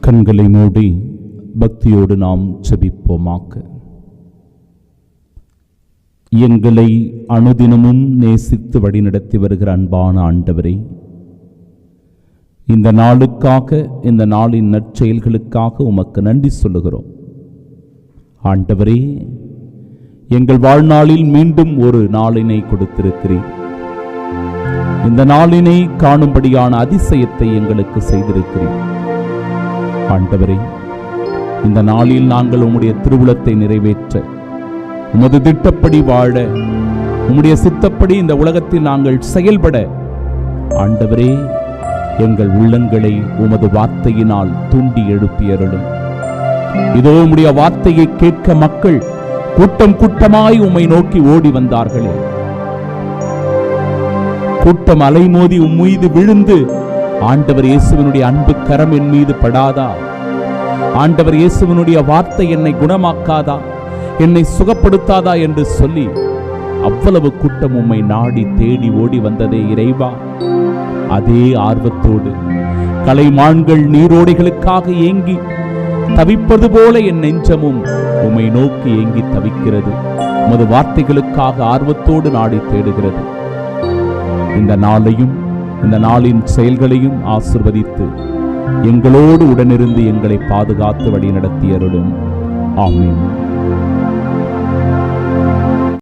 கண்களை மூடி பக்தியோடு நாம் ஜெபிப்போமாக. எங்களை அனுதினமும் நேசித்து வழிநடத்தி வருகிற அன்பான ஆண்டவரே, இந்த நாளுக்காக, இந்த நாளின் நற்செயல்களுக்காக உமக்கு நன்றி சொல்லுகிறோம். ஆண்டவரே, எங்கள் வாழ்நாளில் மீண்டும் ஒரு நாளினை கொடுத்திருக்கிறீர். இந்த நாளினை காணும்படியான அதிசயத்தை எங்களுக்கு செய்திருக்கிறீர். ஆண்டவரே, இந்த நாளில் நாங்கள் உம்முடைய திருவுளத்தை நிறைவேற்ற, உமது திட்டப்படி வாழ, உம்முடைய சித்தப்படி இந்த உலகத்தில் நாங்கள் செயல்பட, ஆண்டவரே, எங்கள் உள்ளங்களை உமது வார்த்தையினால் தூண்டி எழுப்பியருளும். இதோ உம்முடைய வார்த்தையை கேட்க மக்கள் கூட்டம் கூட்டமாய் உம்மை நோக்கி ஓடி வந்தார்களே. கூட்டம் அலைமோதி உம் மீது விழுந்து, ஆண்டவர் இயேசுவினுடைய அன்பு கரம் என் மீது படாதா? ஆண்டவர் இயேசுவினுடைய வார்த்தை என்னை குணமாக்காதா, என்னை சுகப்படுத்தாதா என்று சொல்லி அவ்வளவு கூட்டம் உம்மை நாடி தேடி ஓடி வந்ததே இறைவா. அதே ஆர்வத்தோடு கலைமான்கள் நீரோடைகளுக்காக ஏங்கி தவிப்பது போல என் நெஞ்சமும் உம்மை நோக்கி ஏங்கி தவிக்கிறது. உமது வார்த்தைகளுக்காக ஆர்வத்தோடு நாடி தேடுகிறது. இந்த நாளையும் இந்த நாளின் செயல்களையும் ஆசீர்வதித்து எங்களோடு உடனிருந்து எங்களை பாதுகாத்து வழி நடத்தியருளும். ஆமென்.